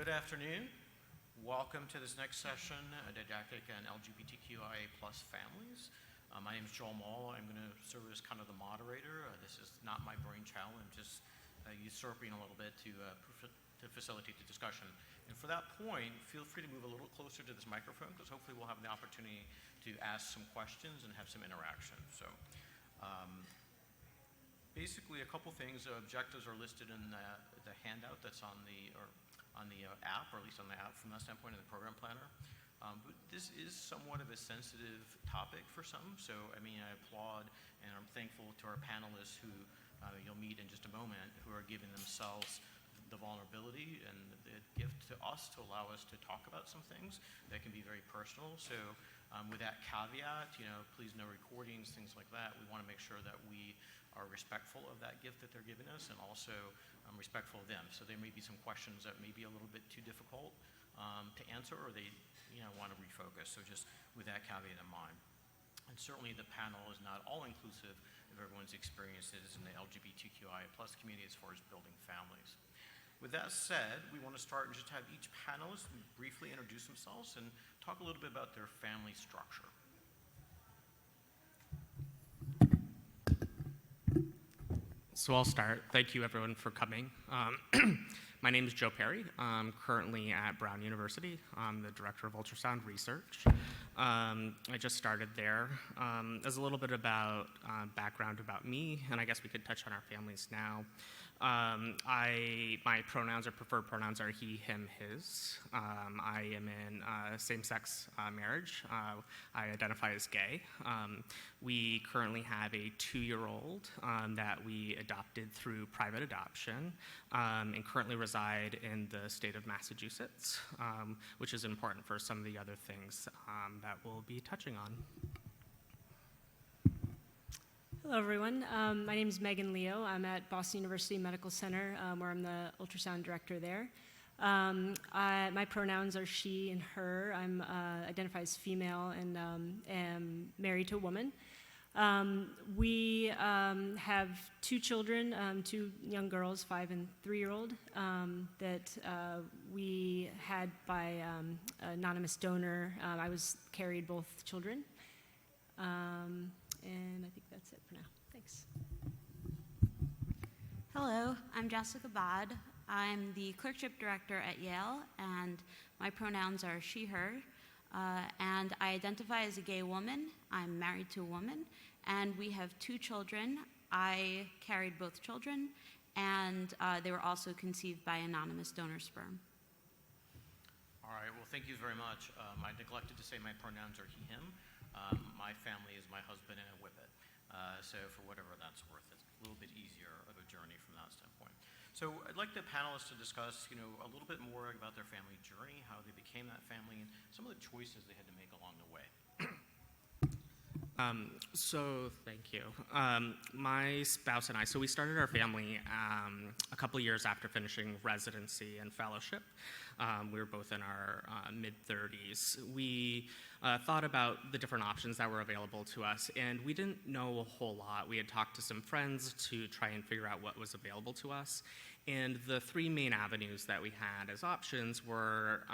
Good afternoon. Welcome to this next session, Didactic and LGBTQIA plus families. My name is Joel Mall. I'm going to serve as kind of the moderator. This is not my brainchild. I'm just usurping a little bit to facilitate the discussion. And for that point, feel free to move a little closer to this microphone because hopefully we'll have the opportunity to ask some questions and have some interaction. So basically a couple things. Objectives are listed in the handout that's on the app, or at least on the app from that standpoint in the program planner. But this is somewhat of a sensitive topic for some, so I mean I applaud and I'm thankful to our panelists who you'll meet in just a moment, who are giving themselves the vulnerability and the gift to us to allow us to talk about some things that can be very personal. So with that caveat, please no recordings, things like that. We want to make sure that we are respectful of that gift that they're giving us and also respectful of them. So there may be some questions that may be a little bit too difficult to answer, or they want to refocus. So just with that caveat in mind. And certainly the panel is not all inclusive of everyone's experiences in the LGBTQIA plus community as far as building families. With that said, we want to start and just have each panelist briefly introduce themselves and talk a little bit about their family structure. So I'll start. Thank you everyone for coming. My name is Pare. I'm currently at Brown University. I'm the director of ultrasound research. I just started there. As a little bit about background about me, and I guess we could touch on our families now. My pronouns or preferred pronouns are he, him, his. I am in same-sex marriage. I identify as gay. We currently have a 2-year-old that we adopted through private adoption and currently reside in the state of Massachusetts, which is important for some of the other things that we'll be touching on. Hello, everyone. My name is Megan Leo. I'm at Boston University Medical Center, where I'm the ultrasound director there. My pronouns are she and her. I'm identify as female and am married to a woman. We have 2 children, 2 young girls, 5 and 3-year-old, that we had by anonymous donor. I carried both children. And I think that's it for now. Thanks. Hello, I'm Jessica Bod. I'm the clerkship director at Yale, and my pronouns are she, her, and I identify as a gay woman. I'm married to a woman, and we have 2 children. I carried both children, and they were also conceived by anonymous donor sperm. All right, well, thank you very much. I neglected to say my pronouns are he, him. My family is my husband and a whippet. So for whatever that's worth, it's a little bit easier of a journey from that standpoint. So I'd like the panelists to discuss, a little bit more about their family journey, how they became that family, and some of the choices they had to make along the way. So thank you. My spouse and I, so we started our family a couple years after finishing residency and fellowship. We were both in our mid-30s. We thought about the different options that were available to us, and we didn't know a whole lot. We had talked to some friends to try and figure out what was available to us. And the 3 main avenues that we had as options were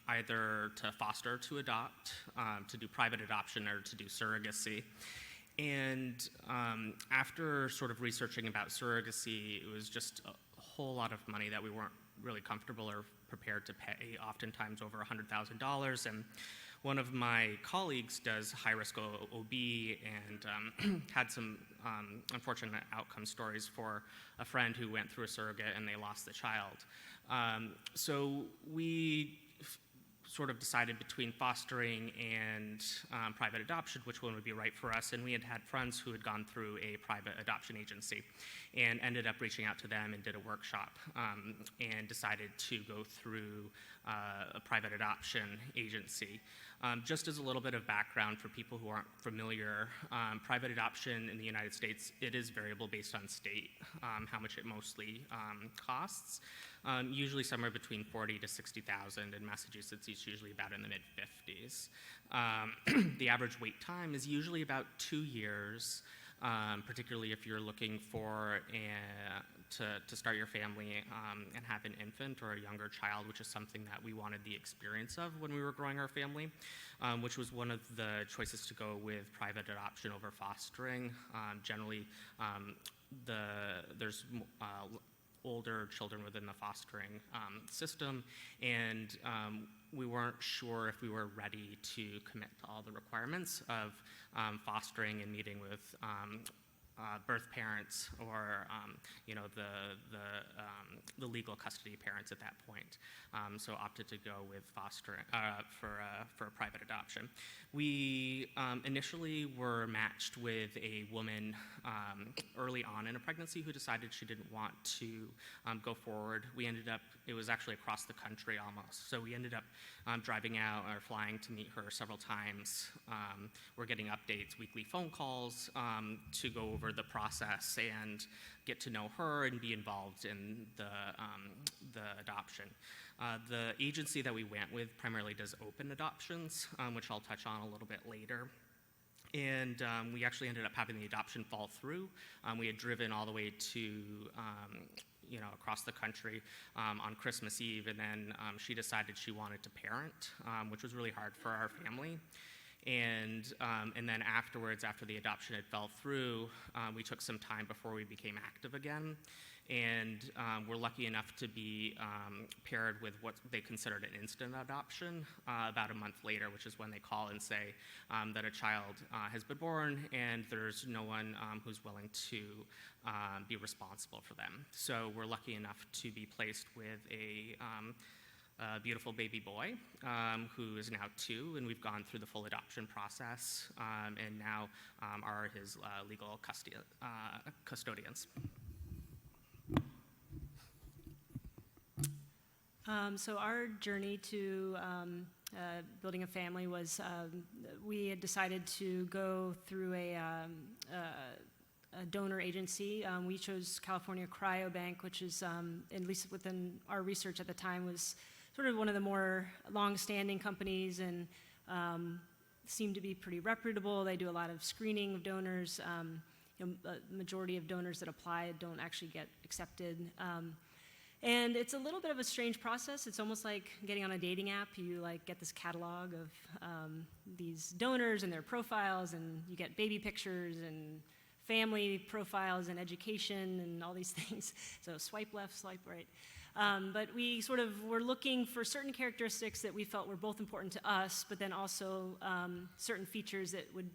either to foster, to adopt, to do private adoption, or to do surrogacy. And after sort of researching about surrogacy, it was just a whole lot of money that we weren't really comfortable or prepared to pay, oftentimes over $100,000. And one of my colleagues does high-risk OB and had some unfortunate outcome stories for a friend who went through a surrogate and they lost the child. So we sort of decided between fostering and private adoption, which one would be right for us. And we had friends who had gone through a private adoption agency and ended up reaching out to them and did a workshop and decided to go through a private adoption agency. Just as a little bit of background for people who aren't familiar, private adoption in the United States, it is variable based on state, how much it mostly costs. Usually somewhere between $40,000 to $60,000. In Massachusetts, it's usually about in the mid-50s. The average wait time is usually about 2 years, particularly if you're looking for to start your family and have an infant or a younger child, which is something that we wanted the experience of when we were growing our family, which was one of the choices to go with private adoption over fostering. Generally, there's older children within the fostering system, and we weren't sure if we were ready to commit to all the requirements of fostering and meeting with birth parents or the legal custody parents at that point. So opted to go with fostering for a private adoption. We initially were matched with a woman early on in a pregnancy who decided she didn't want to go forward. It was actually across the country almost. So we ended up driving out or flying to meet her several times. We're getting updates, weekly phone calls to go over the process and get to know her and be involved in the adoption. The agency that we went with primarily does open adoptions, which I'll touch on a little bit later. And we actually ended up having the adoption fall through. We had driven all the way to across the country on Christmas Eve, and then she decided she wanted to parent, which was really hard for our family. And then afterwards, after the adoption had fell through, we took some time before we became active again. And we're lucky enough to be paired with what they considered an instant adoption about a month later, which is when they call and say that a child has been born and there's no one who's willing to be responsible for them. So we're lucky enough to be placed with a beautiful baby boy who is now 2, and we've gone through the full adoption process and now are his legal custodians. So our journey to building a family was we had decided to go through a donor agency. We chose California Cryobank, which is, at least within our research at the time, was sort of one of the more long-standing companies and seemed to be pretty reputable. They do a lot of screening of donors. The majority of donors that apply don't actually get accepted. And it's a little bit of a strange process. It's almost like getting on a dating app. You get this catalog of these donors and their profiles, and you get baby pictures and family profiles and education and all these things. So swipe left, swipe right. But we sort of were looking for certain characteristics that we felt were both important to us, but then also certain features that would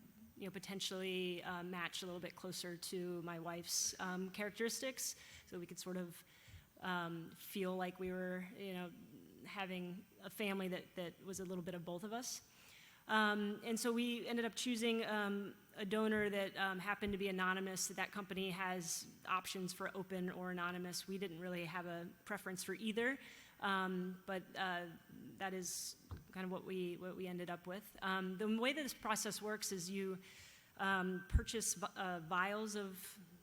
potentially match a little bit closer to my wife's characteristics, so we could sort of feel like we were, having a family that was a little bit of both of us. And so we ended up choosing a donor that happened to be anonymous. That company has options for open or anonymous. We didn't really have a preference for either, but that is kind of what we ended up with. The way that this process works is you purchase vials of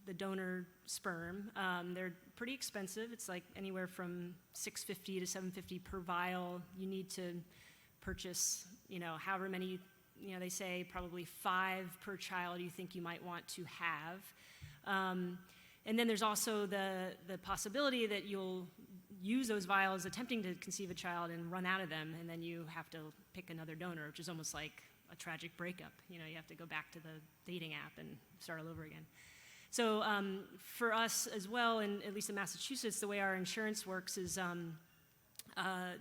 the donor sperm. They're pretty expensive. It's like anywhere from $650 to $750 per vial. You need to purchase, however many, they say probably 5 per child you think you might want to have. And then there's also the possibility that you'll use those vials attempting to conceive a child and run out of them, and then you have to pick another donor, which is almost like a tragic breakup. You have to go back to the dating app and start all over again. So for us as well, and at least in Massachusetts, the way our insurance works is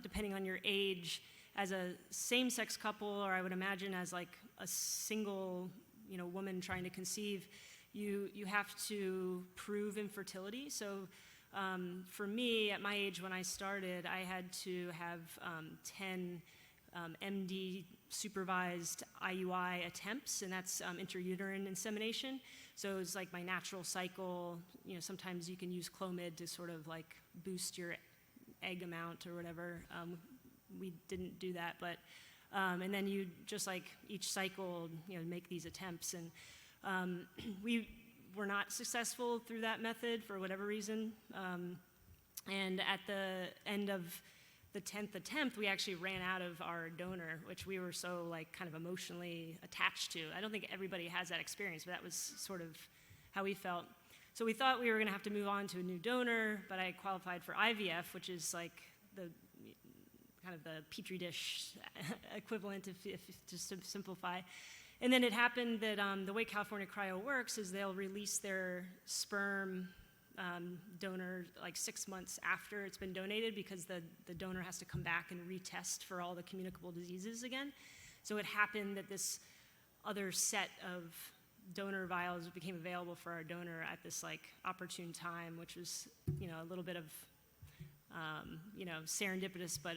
depending on your age, as a same-sex couple, or I would imagine as like a single woman trying to conceive, you have to prove infertility. So for me, at my age when I started, I had to have 10 MD supervised IUI attempts, and that's intrauterine insemination. So it's like my natural cycle. Sometimes you can use Clomid to sort of like boost your egg amount or whatever. We didn't do that, but and then you just like each cycle, make these attempts, and we were not successful through that method for whatever reason. And at the end of the 10th attempt, we actually ran out of our donor, which we were so kind of emotionally attached to. I don't think everybody has that experience, but that was sort of how we felt. So we thought we were going to have to move on to a new donor, but I qualified for IVF, which is like the kind of the petri dish equivalent, if just to simplify. And then it happened that the way California Cryo works is they'll release their sperm donor like 6 months after it's been donated, because the donor has to come back and retest for all the communicable diseases again. So it happened that this other set of donor vials became available for our donor at this like opportune time, which was, you know, a little bit of, you know, serendipitous, but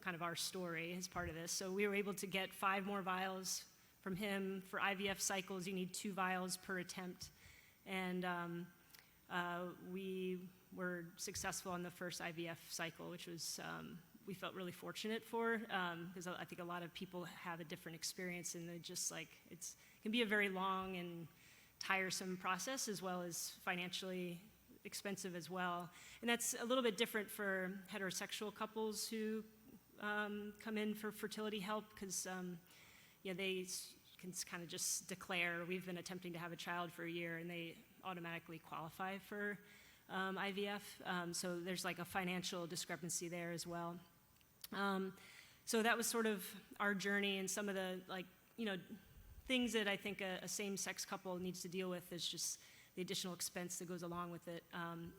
kind of our story as part of this. So we were able to get 5 more vials from him. For IVF cycles, you need 2 vials per attempt. And we were successful on the first IVF cycle, which was, we felt really fortunate for, because I think a lot of people have a different experience, and they just like, it can be a very long and tiresome process, as well as financially expensive as well. And that's a little bit different for heterosexual couples who come in for fertility help, because yeah, they can kind of just declare, we've been attempting to have a child for a year, and they automatically qualify for IVF. So there's like a financial discrepancy there as well. So that was sort of our journey, and some of the, like, you know, things that I think a same-sex couple needs to deal with is just the additional expense that goes along with it,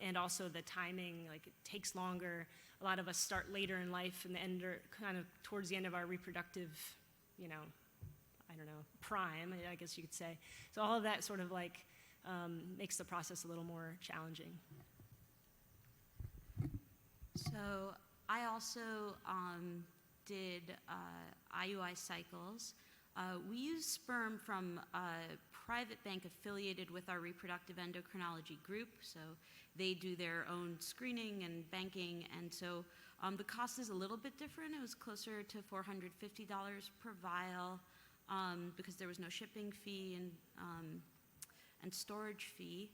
and also the timing. Like, it takes longer. A lot of us start later in life and end, or kind of towards the end of our reproductive, you know, I don't know, prime, I guess you could say. So all of that sort of like makes the process a little more challenging. So I also did IUI cycles. We use sperm from a private bank affiliated with our reproductive endocrinology group. So they do their own screening and banking, and so the cost is a little bit different. It was closer to $450 per vial, because there was no shipping fee and storage fee.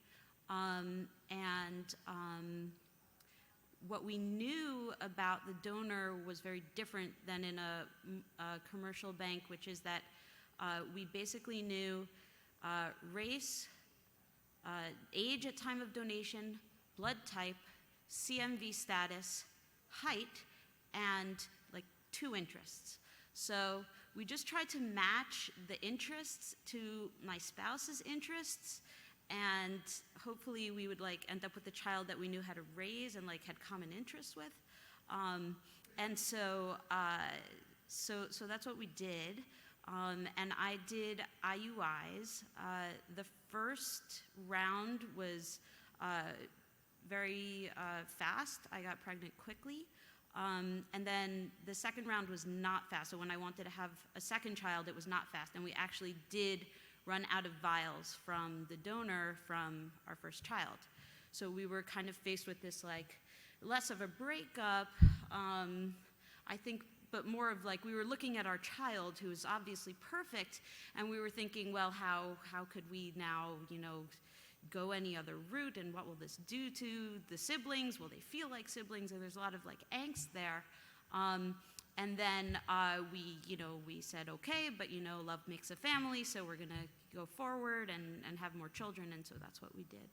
What we knew about the donor was very different than in a commercial bank, which is that we basically knew race, age at time of donation, blood type, CMV status, height, and like 2 interests. So we just tried to match the interests to my spouse's interests, and hopefully we would like end up with a child that we knew how to raise and like had common interests with. And so that's what we did. And I did IUIs. The first round was very fast. I got pregnant quickly. And then the second round was not fast. So when I wanted to have a second child, it was not fast. And we actually did run out of vials from the donor from our first child. So we were kind of faced with this like less of a breakup, I think, but more of like we were looking at our child who was obviously perfect, and we were thinking, well, how could we now, you know, go any other route, and what will this do to the siblings? Will they feel like siblings? And there's a lot of like angst there. And then we said, okay, but you know, love makes a family, so we're gonna go forward and have more children, and so that's what we did.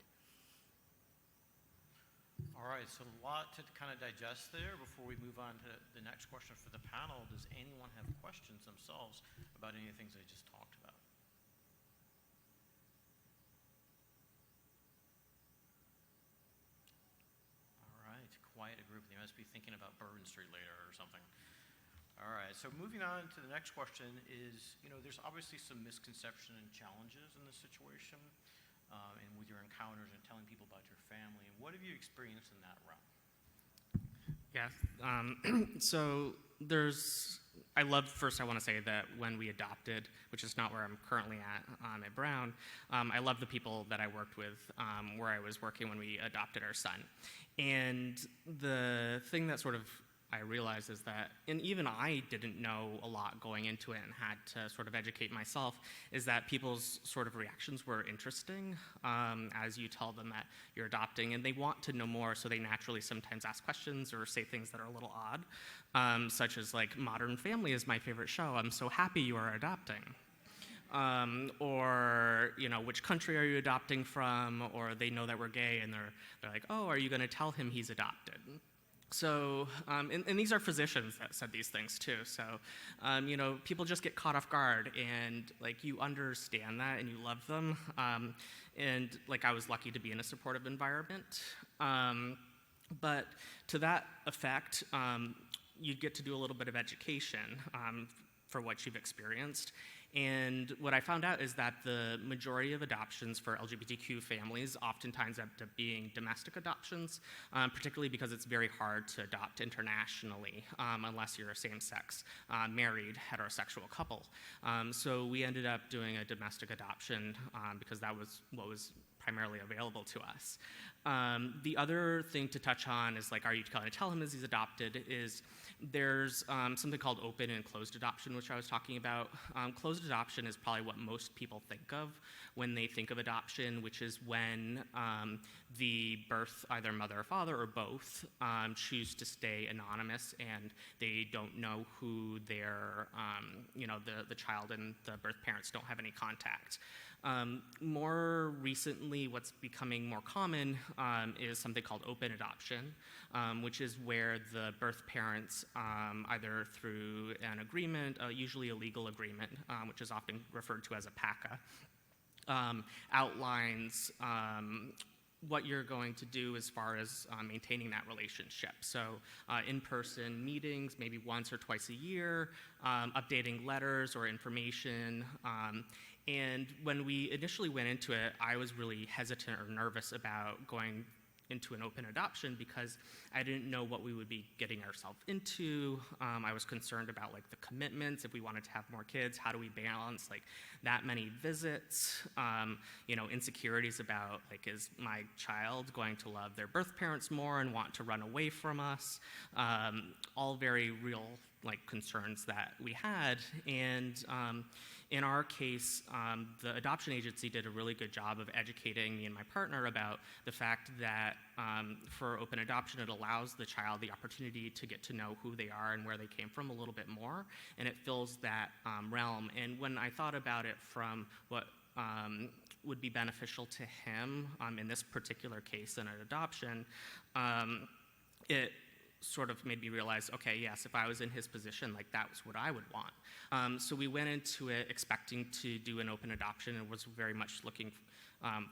All right, so a lot to kind of digest there before we move on to the next question for the panel. Does anyone have questions themselves about any of the things I just talked about? All right, quite a group. They must be thinking about Bourbon Street later or something. All right, so moving on to the next question is, you know, there's obviously some misconception and challenges in this situation, and with your encounters and telling people about your family. And what have you experienced in that realm? Yeah, so I want to say that when we adopted, which is not where I'm currently at Brown, I love the people that I worked with where I was working when we adopted our son. And the thing that sort of I realized is that, and even I didn't know a lot going into it and had to sort of educate myself, is that people's sort of reactions were interesting as you tell them that you're adopting, and they want to know more, so they naturally sometimes ask questions or say things that are a little odd, such as like, Modern Family is my favorite show, I'm so happy you are adopting. or which country are you adopting from, or they know that we're gay and they're like, oh, are you going to tell him he's adopted? So, and these are physicians that said these things too. So, people just get caught off guard, and like you understand that and you love them. And like I was lucky to be in a supportive environment. But to that effect, you get to do a little bit of education for what you've experienced. And what I found out is that the majority of adoptions for LGBTQ families oftentimes end up being domestic adoptions, particularly because it's very hard to adopt internationally unless you're a same-sex, married, heterosexual couple. So we ended up doing a domestic adoption because that was what was primarily available to us. The other thing to touch on is like, are you going to tell him as he's adopted, is there's something called open and closed adoption, which I was talking about. Closed adoption is probably what most people think of when they think of adoption, which is when the birth, either mother or father or both, choose to stay anonymous and they don't know who their, the child and the birth parents don't have any contact. More recently, what's becoming more common is something called open adoption, which is where the birth parents, either through an agreement, usually a legal agreement, which is often referred to as a PACA, outlines what you're going to do as far as maintaining that relationship. So in-person meetings, maybe once or twice a year, updating letters or information. And when we initially went into it, I was really hesitant or nervous about going into an open adoption because I didn't know what we would be getting ourselves into. I was concerned about like the commitments. If we wanted to have more kids, how do we balance like that many visits? Insecurities about like, is my child going to love their birth parents more and want to run away from us? All very real like concerns that we had. And in our case, the adoption agency did a really good job of educating me and my partner about the fact that for open adoption, it allows the child the opportunity to get to know who they are and where they came from a little bit more, and it fills that realm. And when I thought about it from what would be beneficial to him in this particular case in an adoption, it sort of made me realize, okay, yes, if I was in his position, like that was what I would want. So we went into it expecting to do an open adoption and was very much looking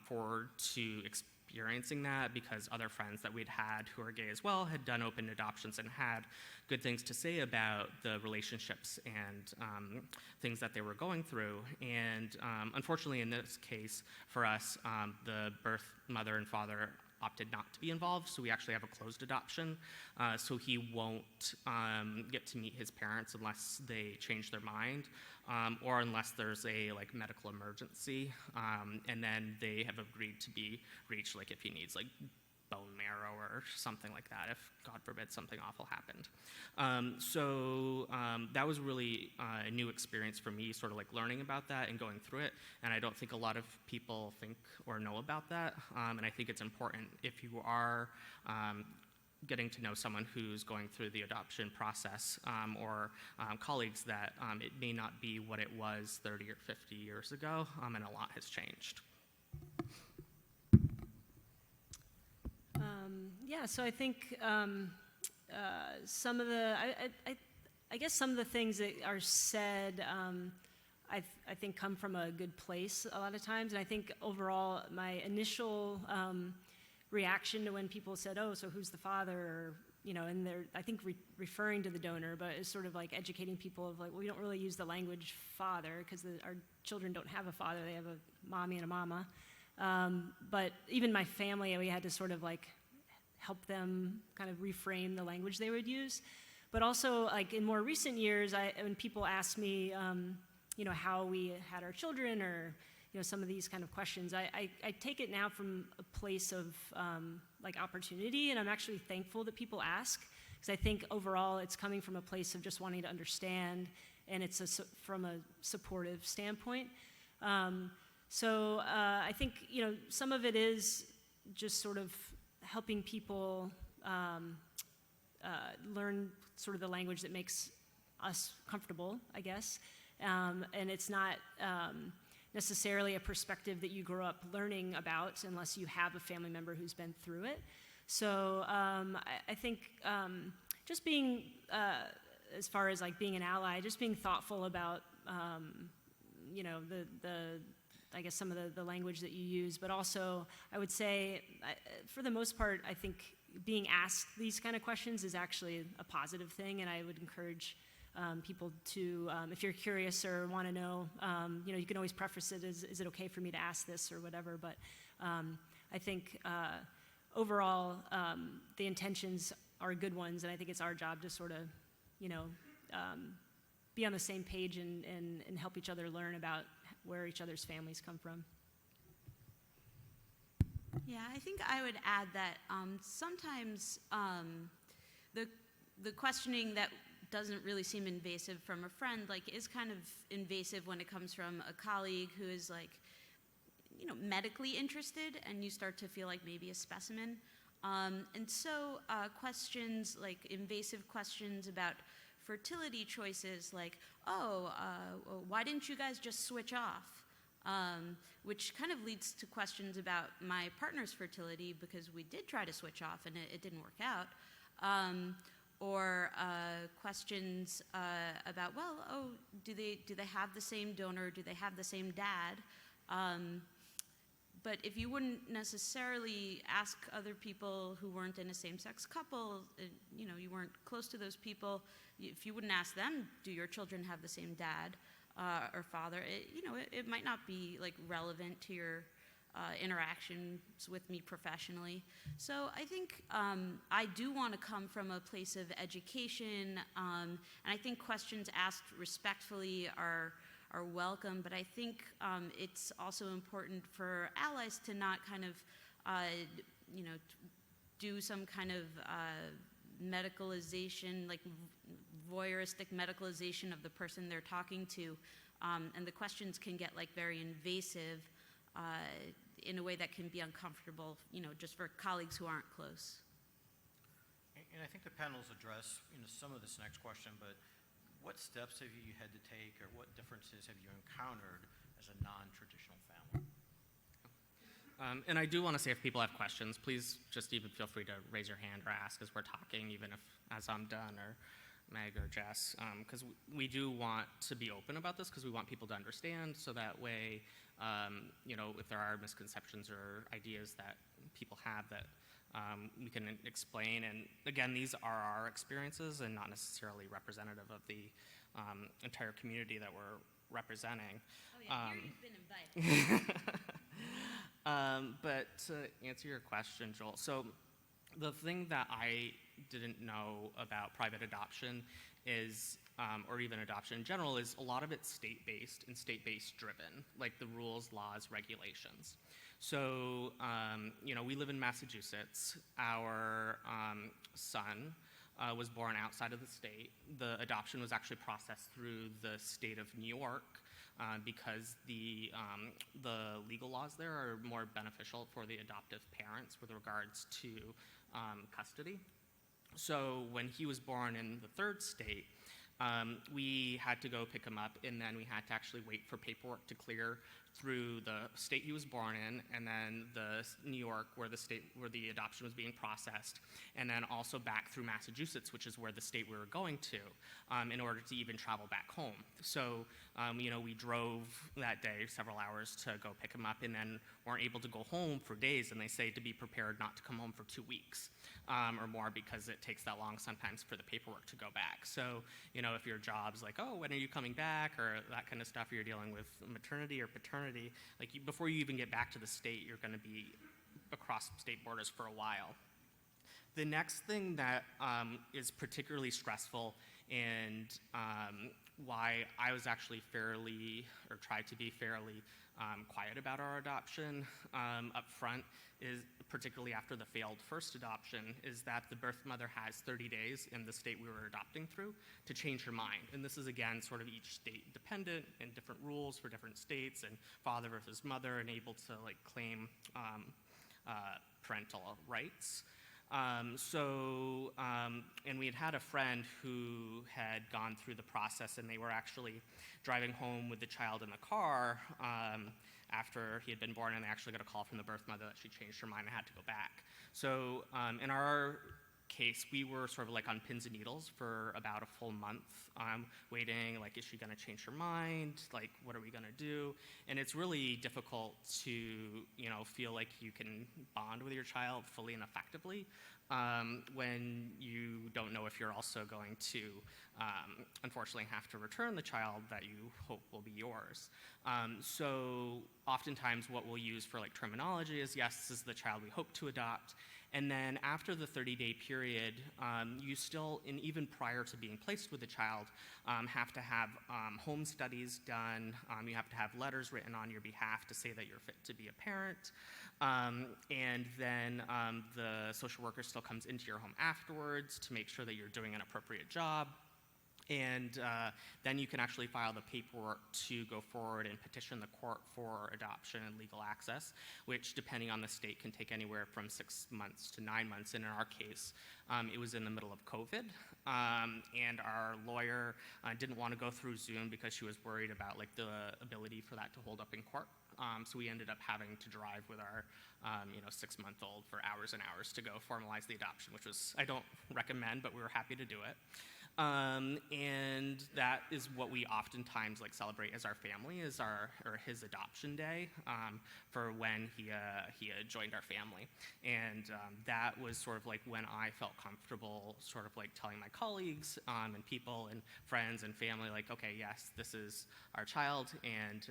forward to experiencing that because other friends that we'd had who are gay as well had done open adoptions and had good things to say about the relationships and things that they were going through. And unfortunately, in this case, for us, the birth mother and father opted not to be involved, so we actually have a closed adoption. So he won't get to meet his parents unless they change their mind, or unless there's a like medical emergency, and then they have agreed to be reached, like if he needs like bone marrow or something like that, if God forbid something awful happened. So that was really a new experience for me, sort of like learning about that and going through it. And I don't think a lot of people think or know about that. And I think it's important if you are getting to know someone who's going through the adoption process or colleagues that it may not be what it was 30 or 50 years ago, and a lot has changed. Yeah, so I think some of the, I guess some of the things that are said, I think come from a good place a lot of times. And I think overall, my initial reaction to when people said, "Oh, so who's the father?" or and they're, I think, referring to the donor, but it's sort of like educating people of like, well, we don't really use the language father because our children don't have a father; they have a mommy and a mama. But even my family, we had to sort of like help them kind of reframe the language they would use. But also, like in more recent years, when people ask me, how we had our children or, some of these kind of questions, I take it now from a place of like opportunity, and I'm actually thankful that people ask, because I think overall it's coming from a place of just wanting to understand, and it's from a supportive standpoint. So I think, some of it is just sort of helping people learn sort of the language that makes us comfortable, I guess. and it's not necessarily a perspective that you grow up learning about unless you have a family member who's been through it. So I think just being, as far as like being an ally, just being thoughtful about, you know, I guess some of the language that you use, but also I would say, for the most part, I think being asked these kind of questions is actually a positive thing, and I would encourage people to, if you're curious or want to know, you know, you can always preface it as, is it okay for me to ask this or whatever, but I think overall the intentions are good ones, and I think it's our job to sort of, you know, be on the same page and help each other learn about where each other's families come from. Yeah, I think I would add that sometimes the questioning that doesn't really seem invasive from a friend, like, is kind of invasive when it comes from a colleague who is, like, you know, medically interested, and you start to feel like maybe a specimen. And so questions, like invasive questions about fertility choices, like, oh, why didn't you guys just switch off? Which kind of leads to questions about my partner's fertility, because we did try to switch off and it didn't work out. Or questions about, well, oh, do they have the same donor? Do they have the same dad? But if you wouldn't necessarily ask other people who weren't in a same-sex couple, you know, you weren't close to those people, if you wouldn't ask them, do your children have the same dad or father, you know, it might not be like relevant to your interactions with me professionally. So I think I do want to come from a place of education, and I think questions asked respectfully are welcome, but I think it's also important for allies to not kind of, you know, do some kind of medicalization, like voyeuristic medicalization of the person they're talking to, and the questions can get like very invasive in a way that can be uncomfortable, you know, just for colleagues who aren't close. And I think the panels address, you know, some of this next question, but what steps have you had to take, or what differences have you encountered as a non-traditional family? And I do want to say, if people have questions, please just even feel free to raise your hand or ask as we're talking, even if as I'm done, or Meg or Jess, because we do want to be open about this, because we want people to understand, so that way, you know, if there are misconceptions or ideas that people have, that we can explain. And again, these are our experiences and not necessarily representative of the entire community that we're representing. Oh yeah, here you've been invited. But to answer your question, Joel, so the thing that I didn't know about private adoption is, or even adoption in general, is a lot of it's state-based and state-based driven, like the rules, laws, regulations. So, you know, we live in Massachusetts. Our son was born outside of the state. The adoption was actually processed through the state of New York because the legal laws there are more beneficial for the adoptive parents with regards to custody. So when he was born in the third state, we had to go pick him up, and then we had to actually wait for paperwork to clear through the state he was born in, and then the New York, where the adoption was being processed, and then also back through Massachusetts, which is where the state we were going to, in order to even travel back home. So, you know, we drove that day several hours to go pick him up, and then weren't able to go home for days, and they say to be prepared not to come home for 2 weeks or more, because it takes that long sometimes for the paperwork to go back. So, you know, if your job's like, oh, when are you coming back, or that kind of stuff, you're dealing with maternity or paternity, like before you even get back to the state, you're going to be across state borders for a while. The next thing that is particularly stressful, and why I was actually tried to be fairly quiet about our adoption up front, is particularly after the failed first adoption, is that the birth mother has 30 days in the state we were adopting through to change her mind. And this is, again, sort of each state dependent, and different rules for different states, and father versus mother, and able to like claim parental rights. And we had a friend who had gone through the process, and they were actually driving home with the child in the car after he had been born, and they actually got a call from the birth mother that she changed her mind and had to go back. So in our case, we were sort of like on pins and needles for about a full month, waiting, like, is she gonna change her mind? Like, what are we gonna do? And it's really difficult to, you know, feel like you can bond with your child fully and effectively when you don't know if you're also going to, unfortunately, have to return the child that you hope will be yours. So oftentimes what we'll use for like terminology is, yes, this is the child we hope to adopt. And then after the 30-day period, you still, and even prior to being placed with the child, have to have home studies done. You have to have letters written on your behalf to say that you're fit to be a parent. And then the social worker still comes into your home afterwards to make sure that you're doing an appropriate job. And then you can actually file the paperwork to go forward and petition the court for adoption and legal access, which, depending on the state, can take anywhere from 6 months to 9 months. And in our case, it was in the middle of COVID, and our lawyer didn't want to go through Zoom because she was worried about like the ability for that to hold up in court. So we ended up having to drive with our 6-month-old for hours and hours to go formalize the adoption, which was, I don't recommend, but we were happy to do it. And that is what we oftentimes like celebrate as our family, is his adoption day, for when he joined our family. And that was sort of like when I felt comfortable sort of like telling my colleagues and people and friends and family, like, okay, yes, this is our child, and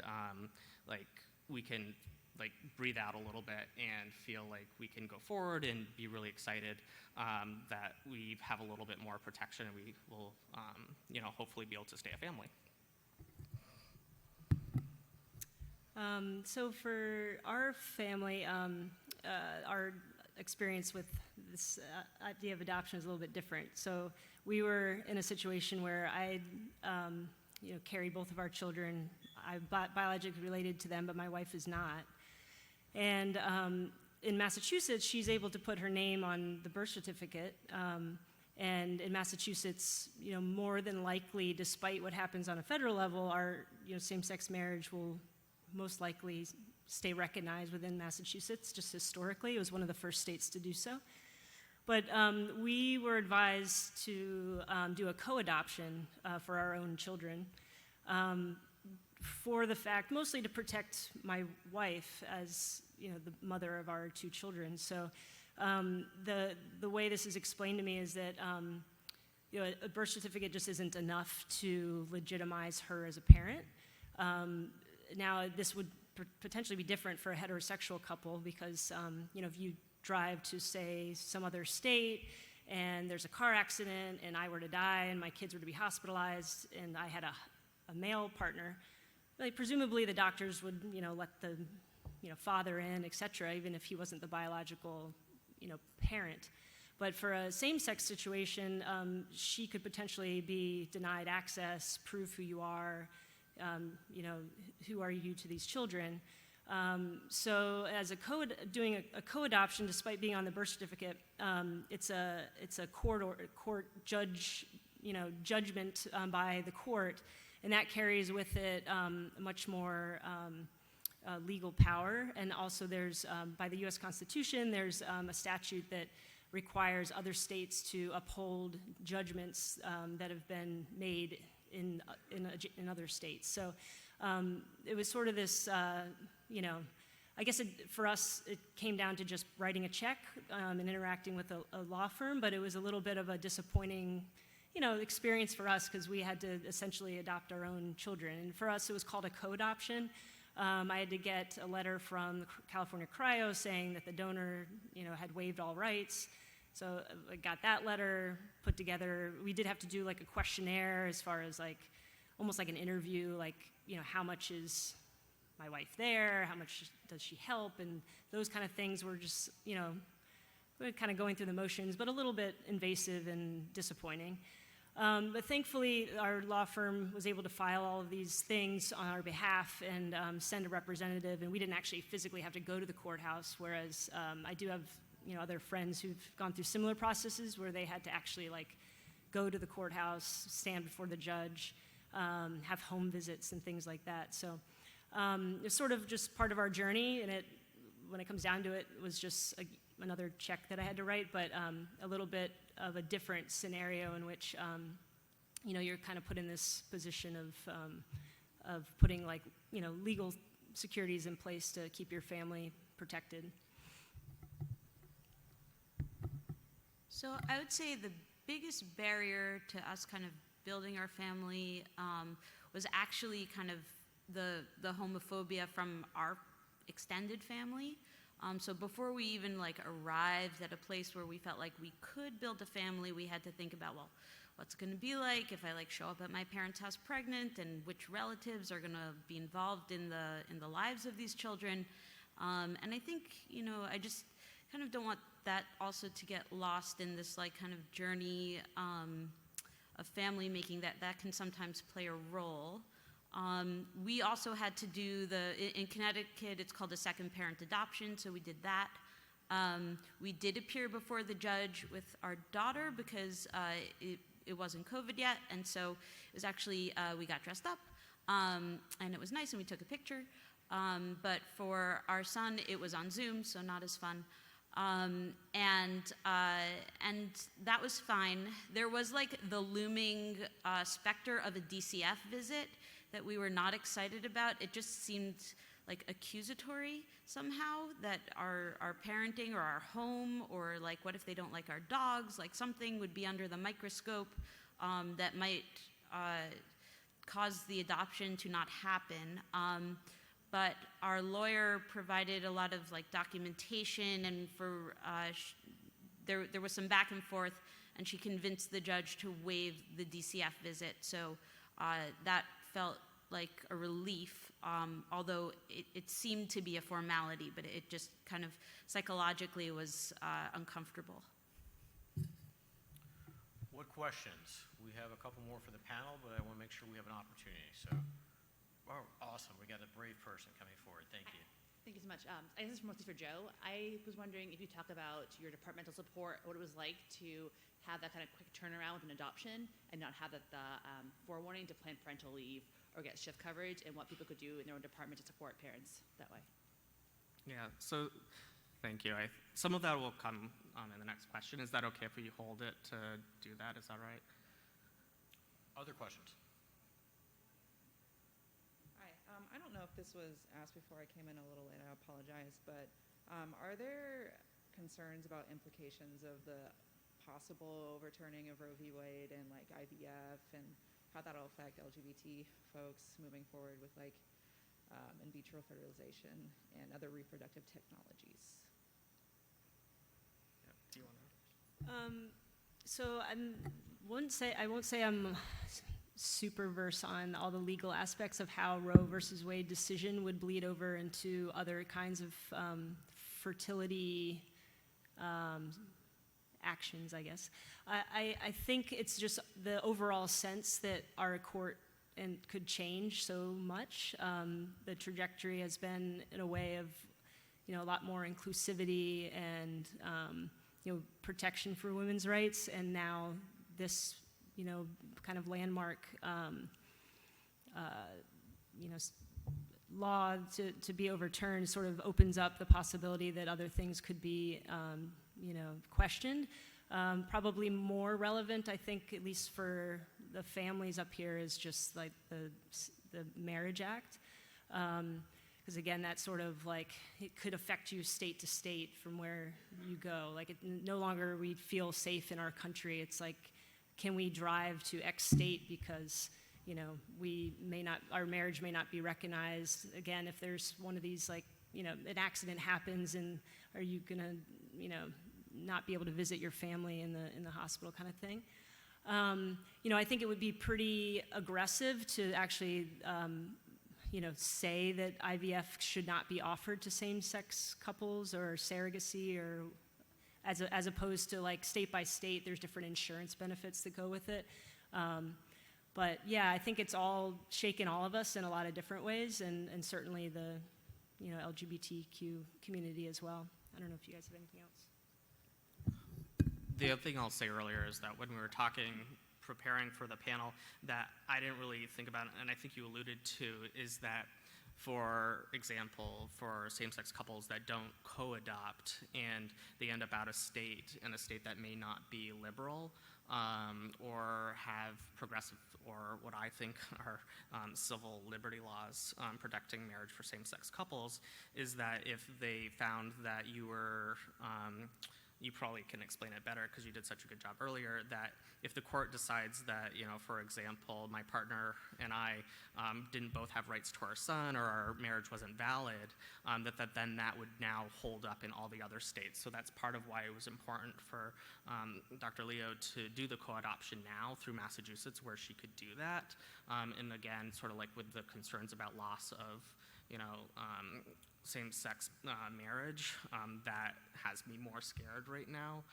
like we can like breathe out a little bit and feel like we can go forward and be really excited that we have a little bit more protection, and we will, hopefully be able to stay a family. So for our family, our experience with this idea of adoption is a little bit different. So we were in a situation where I carried both of our children. I'm biologically related to them, but my wife is not. And in Massachusetts, she's able to put her name on the birth certificate. And in Massachusetts, more than likely, despite what happens on a federal level, our same-sex marriage will most likely stay recognized within Massachusetts. Just historically, it was one of the first states to do so. But we were advised to do a co-adoption for our own children. For the fact, mostly to protect my wife as the mother of our 2 children. So the way this is explained to me is that a birth certificate just isn't enough to legitimize her as a parent. Now, this would potentially be different for a heterosexual couple because if you drive to, say, some other state and there's a car accident and I were to die and my kids were to be hospitalized and I had a male partner, like, presumably the doctors would, let the, father in, et cetera, even if he wasn't the biological, parent. But for a same-sex situation, she could potentially be denied access, prove who you are, who are you to these children. So as doing a co-adoption, despite being on the birth certificate, it's a court judge, judgment by the court. And that carries with it much more legal power. And also there's, by the US Constitution, there's a statute that requires other states to uphold judgments that have been made in other states. So it was sort of this, I guess for us, it came down to just writing a check and interacting with a law firm, but it was a little bit of a disappointing experience for us because we had to essentially adopt our own children. And for us, it was called a co-adoption. I had to get a letter from the California Cryo saying that the donor, had waived all rights. So I got that letter put together. We did have to do like a questionnaire as far as like, almost like an interview, like, how much is my wife there? How much does she help? And those kind of things were just, we're kind of going through the motions, but a little bit invasive and disappointing. But thankfully, our law firm was able to file all of these things on our behalf and send a representative, and we didn't actually physically have to go to the courthouse, whereas I do have other friends who've gone through similar processes where they had to actually like go to the courthouse, stand before the judge, have home visits and things like that. So it's sort of just part of our journey, and when it comes down to it, was just another check that I had to write, but a little bit of a different scenario in which you're kind of put in this position of putting like legal securities in place to keep your family protected. So I would say the biggest barrier to us kind of building our family was actually kind of the homophobia from our extended family. So before we even like arrived at a place where we felt like we could build a family, we had to think about, well, what's it going to be like if I like show up at my parents' house pregnant, and which relatives are going to be involved in the lives of these children. And I think, I just kind of don't want that also to get lost in this like kind of journey of family making that can sometimes play a role. We also had to do in Connecticut, it's called a second parent adoption, so we did that. We did appear before the judge with our daughter because it wasn't COVID yet, and so it was actually, we got dressed up, and it was nice, and we took a picture. But for our son, it was on Zoom, so not as fun. And that was fine. There was like the looming specter of a DCF visit that we were not excited about. It just seemed like accusatory somehow, that our parenting or our home, or like what if they don't like our dogs, like something would be under the microscope that might cause the adoption to not happen. But our lawyer provided a lot of like documentation, and there was some back and forth, and she convinced the judge to waive the DCF visit. So that felt like a relief, although it seemed to be a formality, but it just kind of psychologically was uncomfortable. What questions? We have a couple more for the panel, but I want to make sure we have an opportunity. So, oh, awesome. We got a brave person coming forward. Thank you. Thank you so much. I guess this is mostly for Joe. I was wondering if you talk about your departmental support, what it was like to have that kind of quick turnaround with an adoption and not have the forewarning to plan parental leave or get shift coverage, and what people could do in their own department to support parents that way. Yeah, so thank you. Some of that will come in the next question. Is that okay if we hold it to do that? Is that right? Other questions? Hi, I don't know if this was asked before. I came in a little late, I apologize, but are there concerns about implications of the possible overturning of Roe v. Wade and like IVF, and how that'll affect LGBT folks moving forward with like in vitro fertilization and other reproductive technologies? Yeah. Do you want to? So I won't say I'm super versed on all the legal aspects of how Roe versus Wade decision would bleed over into other kinds of fertility actions, I guess. I think it's just the overall sense that our court could change so much. The trajectory has been in a way of, a lot more inclusivity and, protection for women's rights, and now this, kind of landmark, law to be overturned sort of opens up the possibility that other things could be, questioned. Probably more relevant, I think, at least for the families up here, is just like the Marriage Act. Because again, that sort of like, it could affect you state to state from where you go. Like no longer we feel safe in our country. It's like, can we drive to X state because, our marriage may not be recognized. Again, if there's one of these like, an accident happens, and are you gonna, not be able to visit your family in the hospital kind of thing. I think it would be pretty aggressive to actually, say that IVF should not be offered to same-sex couples or surrogacy, or as opposed to like state by state, there's different insurance benefits that go with it. But yeah, I think it's all shaken all of us in a lot of different ways, and certainly the, LGBTQ community as well. I don't know if you guys have anything else. The other thing I'll say earlier is that when we were preparing for the panel, that I didn't really think about, and I think you alluded to, is that, for example, for same-sex couples that don't co-adopt and they end up out of state, in a state that may not be liberal, or have progressive, or what I think are civil liberty laws protecting marriage for same-sex couples, is that if they found that you were, you probably can explain it better because you did such a good job earlier, that if the court decides that, for example, my partner and I didn't both have rights to our son, or our marriage wasn't valid, then that would now hold up in all the other states. So that's part of why it was important for Dr. Leo to do the co-adoption now through Massachusetts, where she could do that. And again, sort of like with the concerns about loss of, same-sex marriage, that has me more scared right now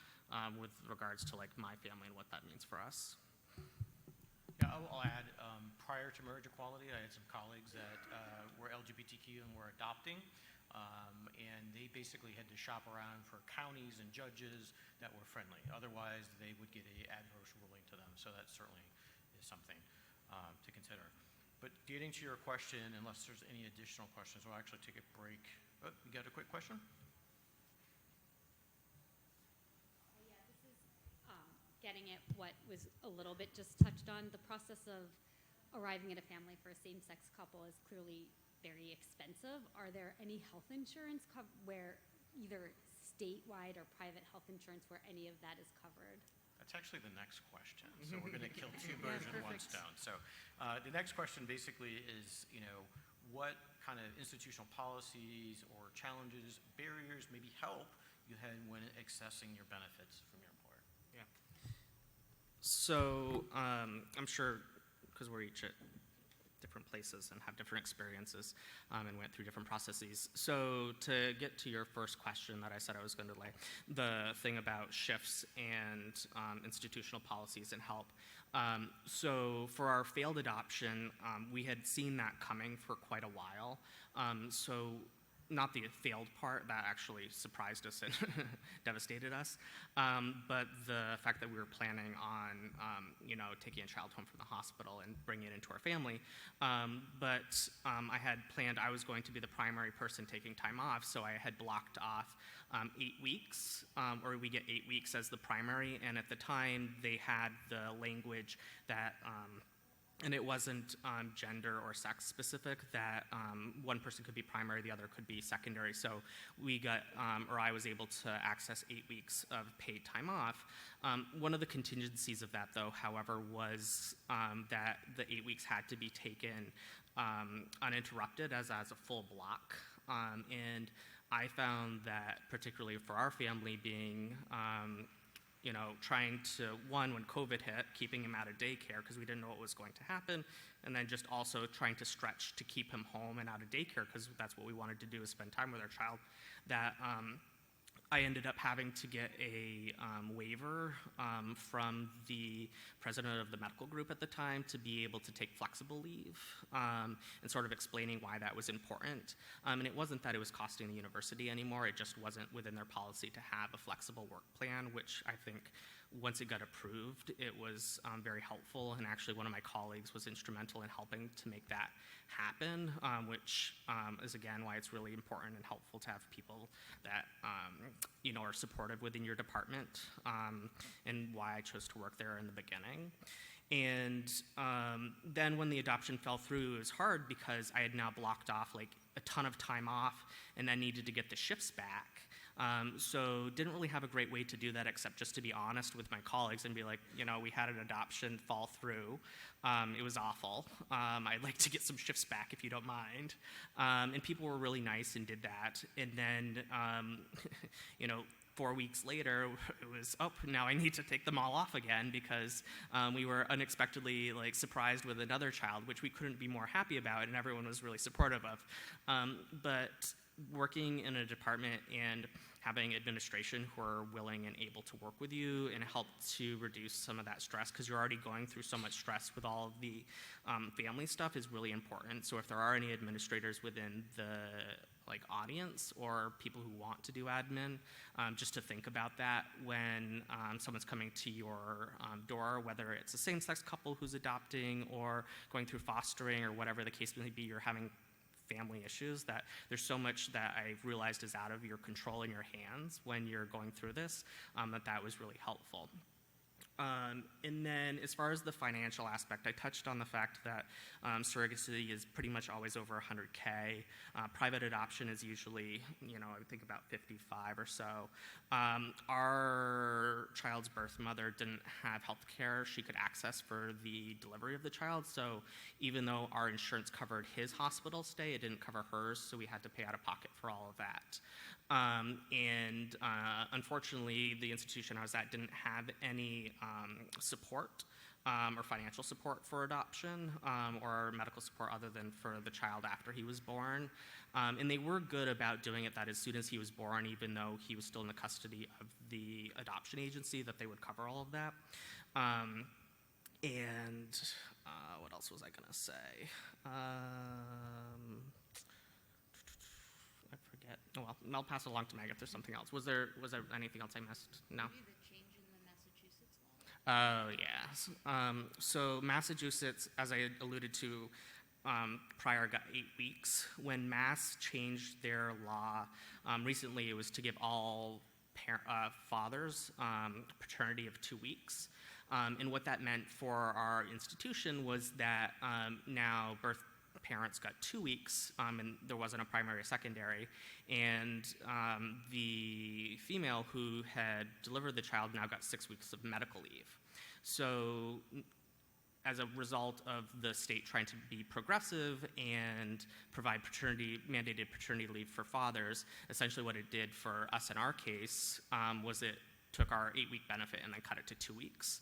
with regards to like my family and what that means for us. Yeah, I'll add, prior to marriage equality, I had some colleagues that were LGBTQ and were adopting, and they basically had to shop around for counties and judges that were friendly. Otherwise, they would get an adverse ruling to them, so that certainly is something to consider. But getting to your question, unless there's any additional questions, we'll actually take a break. Oh, you got a quick question? Yeah, this is getting at what was a little bit just touched on. The process of arriving at a family for a same-sex couple is clearly very expensive. Are there any health insurance where either statewide or private health insurance where any of that is covered? That's actually the next question. So we're going to kill two birds with one stone. So the next question basically is, what kind of institutional policies or challenges, barriers, maybe help you had when accessing your benefits from your employer? Yeah. So I'm sure, because we're each at different places and have different experiences and went through different processes. So to get to your first question that I said I was going to lay, the thing about shifts and institutional policies and help. So for our failed adoption, we had seen that coming for quite a while. So not the failed part, that actually surprised us and devastated us, but the fact that we were planning on, taking a child home from the hospital and bringing it into our family. But I had planned I was going to be the primary person taking time off, so I had blocked off 8 weeks, or we get 8 weeks as the primary, and at the time they had the language that and it wasn't gender or sex specific, that one person could be primary, the other could be secondary. So we got, or I was able to access 8 weeks of paid time off. One of the contingencies of that, though, however, was that the 8 weeks had to be taken uninterrupted as a full block. And I found that, particularly for our family, being trying to, when COVID hit, keeping him out of daycare because we didn't know what was going to happen, and then just also trying to stretch to keep him home and out of daycare because that's what we wanted to do, is spend time with our child, that I ended up having to get a waiver from the president of the medical group at the time to be able to take flexible leave, and sort of explaining why that was important. And it wasn't that it was costing the university anymore, it just wasn't within their policy to have a flexible work plan, which I think once it got approved, it was very helpful, and actually one of my colleagues was instrumental in helping to make that happen, which is again why it's really important and helpful to have people that are supportive within your department, and why I chose to work there in the beginning. And then when the adoption fell through, it was hard because I had now blocked off like a ton of time off and then needed to get the shifts back. So didn't really have a great way to do that except just to be honest with my colleagues and be like, we had an adoption fall through. It was awful. I'd like to get some shifts back if you don't mind. And people were really nice and did that. And then, 4 weeks later, it was, now I need to take them all off again because we were unexpectedly surprised with another child, which we couldn't be more happy about, and everyone was really supportive of. But working in a department and having administration who are willing and able to work with you and help to reduce some of that stress, because you're already going through so much stress with all of the family stuff, is really important. So if there are any administrators within the audience or people who want to do admin, just to think about that when someone's coming to your door, whether it's a same-sex couple who's adopting or going through fostering or whatever the case may be, you're having family issues, that there's so much that I've realized is out of your control in your hands when you're going through this, that was really helpful. And then as far as the financial aspect, I touched on the fact that surrogacy is pretty much always over $100K. Private adoption is usually, I would think about 55 or so. Our child's birth mother didn't have health care she could access for the delivery of the child, so even though our insurance covered his hospital stay, it didn't cover hers, so we had to pay out of pocket for all of that. Unfortunately, the institution I was at didn't have any support or financial support for adoption or medical support other than for the child after he was born. And they were good about doing it that as soon as he was born, even though he was still in the custody of the adoption agency, that they would cover all of that. What else was I going to say? Oh, well, I'll pass it along to Meg if there's something else. Was there anything else I missed? No? Maybe the change in the Massachusetts law? Oh, yes. So Massachusetts, as I alluded to, prior got 8 weeks. When Mass changed their law recently, it was to give all fathers paternity of 2 weeks. And what that meant for our institution was that now birth parents got 2 weeks, and there wasn't a primary or secondary, and the female who had delivered the child now got 6 weeks of medical leave. So as a result of the state trying to be progressive and provide mandated paternity leave for fathers, essentially what it did for us in our case was it took our 8-week benefit and then cut it to 2 weeks.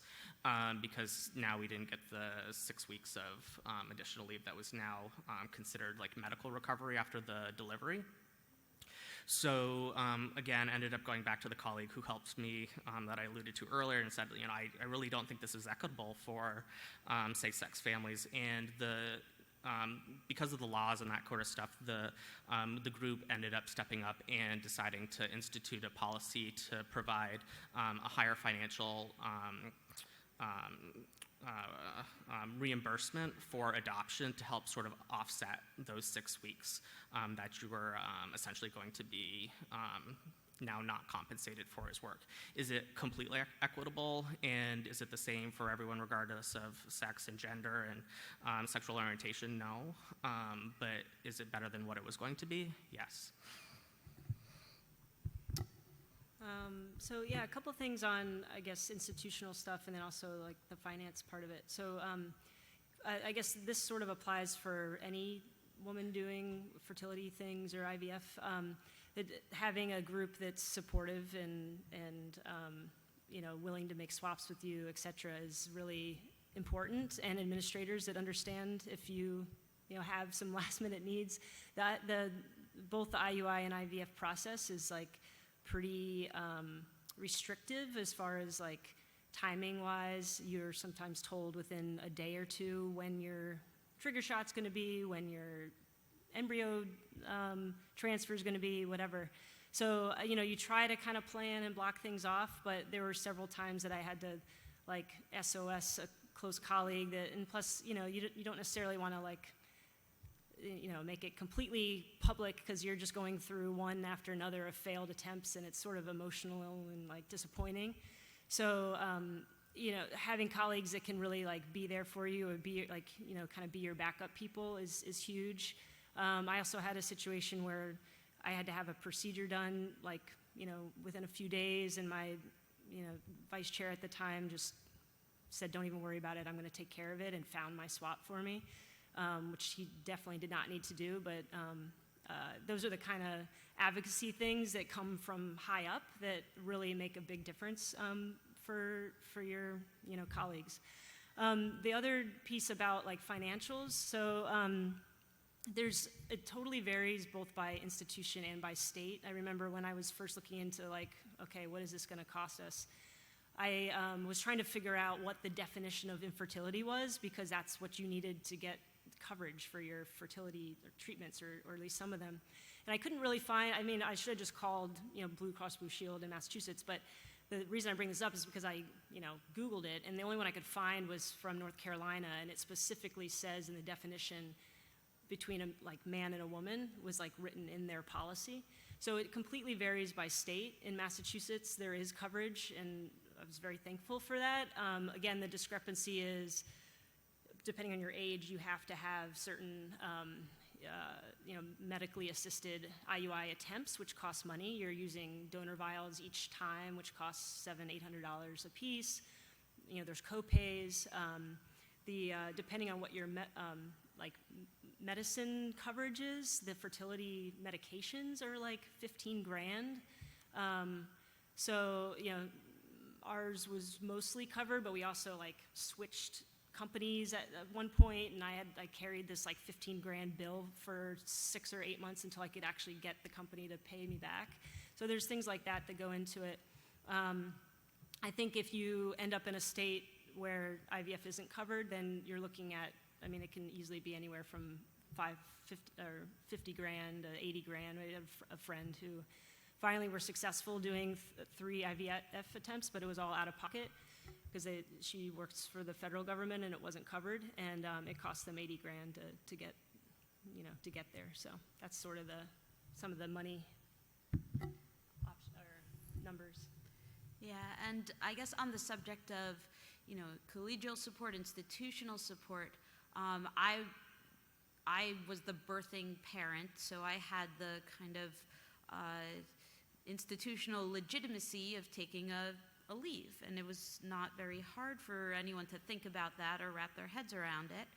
Because now we didn't get the 6 weeks of additional leave that was now considered like medical recovery after the delivery. So again, ended up going back to the colleague who helped me that I alluded to earlier and said, I really don't think this is equitable for same-sex families. And because of the laws and that sort of stuff, the group ended up stepping up and deciding to institute a policy to provide a higher financial reimbursement for adoption to help sort of offset those 6 weeks that you were essentially going to be now not compensated for his work. Is it completely equitable, and is it the same for everyone regardless of sex and gender and sexual orientation? No. But is it better than what it was going to be? Yes. So yeah, a couple things on, I guess, institutional stuff and then also like the finance part of it. So I guess this sort of applies for any woman doing fertility things or IVF. Having a group that's supportive and willing to make swaps with you, et cetera, is really important. And administrators that understand if you have some last minute needs. Both the IUI and IVF process is like pretty restrictive as far as like timing wise. You're sometimes told within a day or two when your trigger shot's going to be, when your embryo transfer is going to be, whatever. So you try to kind of plan and block things off, but there were several times that I had to like SOS a close colleague that, and plus you don't necessarily want to like make it completely public because you're just going through one after another of failed attempts, and it's sort of emotional and like disappointing. So having colleagues that can really like be there for you or be like kind of be your backup people is huge. I also had a situation where I had to have a procedure done like within a few days, and my vice chair at the time just said, "Don't even worry about it. I'm going to take care of it," and found my swap for me. Which he definitely did not need to do, but those are the kind of advocacy things that come from high up that really make a big difference for your colleagues. The other piece about like financials, so it totally varies both by institution and by state. I remember when I was first looking into like, okay, what is this going to cost us? I was trying to figure out what the definition of infertility was, because that's what you needed to get coverage for your fertility treatments, or at least some of them. And I couldn't really find, I mean, I should have just called, Blue Cross Blue Shield in Massachusetts, but the reason I bring this up is because I, Googled it, and the only one I could find was from North Carolina, and it specifically says in the definition between a man and a woman was written in their policy. So it completely varies by state. In Massachusetts, there is coverage, and I was very thankful for that. Again, the discrepancy is, depending on your age, you have to have certain medically assisted IUI attempts, which cost money. You're using donor vials each time, which costs $700-800 a piece. There's co-pays. Depending on what your medicine coverage is, the fertility medications are like 15 grand. So ours was mostly covered, but we also switched companies at one point, and I carried this 15 grand bill for 6 or 8 months until I could actually get the company to pay me back. So there's things like that go into it. I think if you end up in a state where IVF isn't covered, then you're looking at, it can easily be anywhere from 50 grand to 80 grand. I have a friend who finally were successful doing 3 IVF attempts, but it was all out of pocket, because she works for the federal government and it wasn't covered, and it cost them 80 grand to get there. So that's sort of some of the money numbers. Yeah, and I guess on the subject of, collegial support, institutional support, I was the birthing parent, so I had the kind of institutional legitimacy of taking a leave, and it was not very hard for anyone to think about that or wrap their heads around it.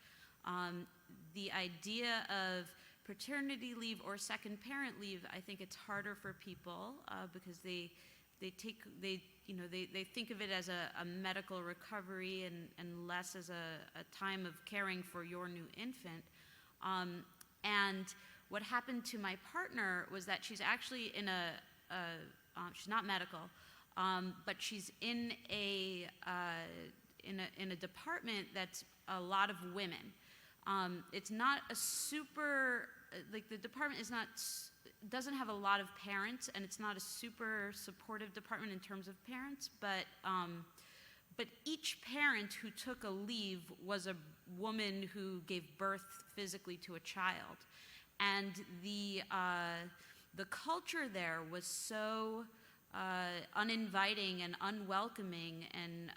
The idea of paternity leave or second parent leave, I think it's harder for people because they think of it as a medical recovery and less as a time of caring for your new infant. And what happened to my partner was that she's actually in she's not medical, but she's in a department that's a lot of women. It's not a super, the department doesn't have a lot of parents, and it's not a super supportive department in terms of parents, but each parent who took a leave was a woman who gave birth physically to a child. And the culture there was so uninviting and unwelcoming and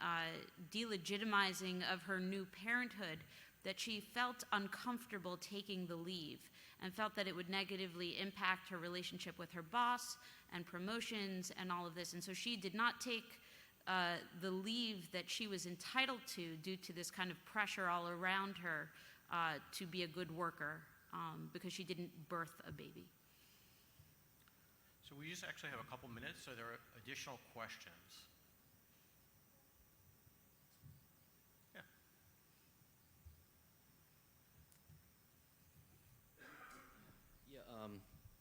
delegitimizing of her new parenthood that she felt uncomfortable taking the leave and felt that it would negatively impact her relationship with her boss and promotions and all of this. And so she did not take the leave that she was entitled to due to this kind of pressure all around her to be a good worker because she didn't birth a baby. So we just actually have a couple minutes, so there are additional questions. Yeah.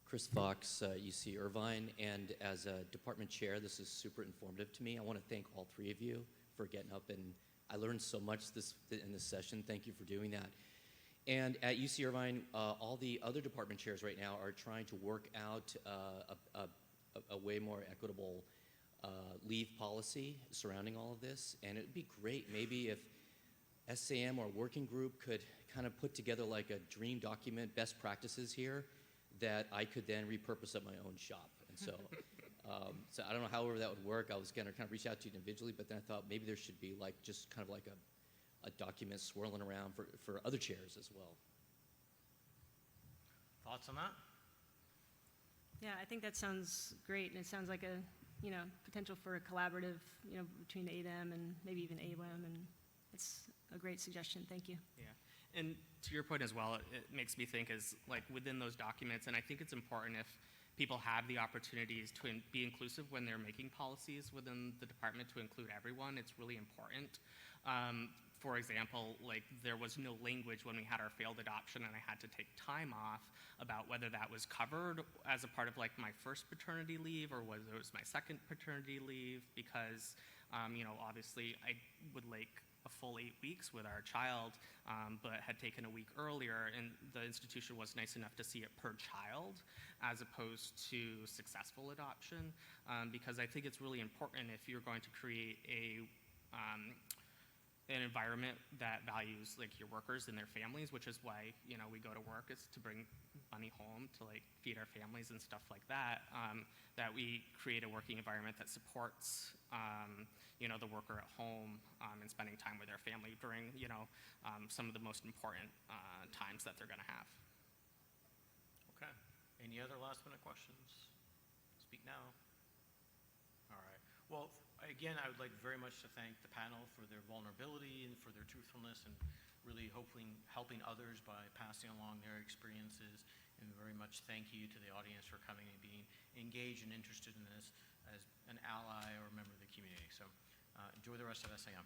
Chris Fox, UC Irvine, and as a department chair, this is super informative to me. I want to thank all three of you for getting up, and I learned so much in this session. Thank you for doing that. And at UC Irvine, all the other department chairs right now are trying to work out a way more equitable leave policy surrounding all of this. And it would be great maybe if SAEM or working group could kind of put together like a dream document, best practices here, that I could then repurpose at my own shop. And so, so I don't know however that would work. I was going to kind of reach out to you individually, but then I thought maybe there should be like just kind of like a document swirling around for other chairs as well. Thoughts on that? Yeah, I think that sounds great, and it sounds like a potential for a collaborative between ADEM and maybe even AWEM, and it's a great suggestion. Thank you. Yeah. And to your point as well, it makes me think is like within those documents, and I think it's important if people have the opportunities to be inclusive when they're making policies within the department to include everyone. It's really important. for example, like there was no language when we had our failed adoption and I had to take time off about whether that was covered as a part of like my first paternity leave or whether it was my second paternity leave, because, you know, obviously I would like a full 8 weeks with our child, but had taken a week earlier, and the institution was nice enough to see it per child as opposed to successful adoption, because I think it's really important if you're going to create an environment that values like your workers and their families, which is why, you know, we go to work, is to bring money home to like feed our families and stuff like that, that we create a working environment that supports, you know, the worker at home, and spending time with their family during, you know, some of the most important times that they're going to have. Okay. Any other last minute questions? Speak now. All right. Well, again, I would like very much to thank the panel for their vulnerability and for their truthfulness, and really hopefully helping others by passing along their experiences. And very much thank you to the audience for coming and being engaged and interested in this as an ally or a member of the community. So enjoy the rest of SAM.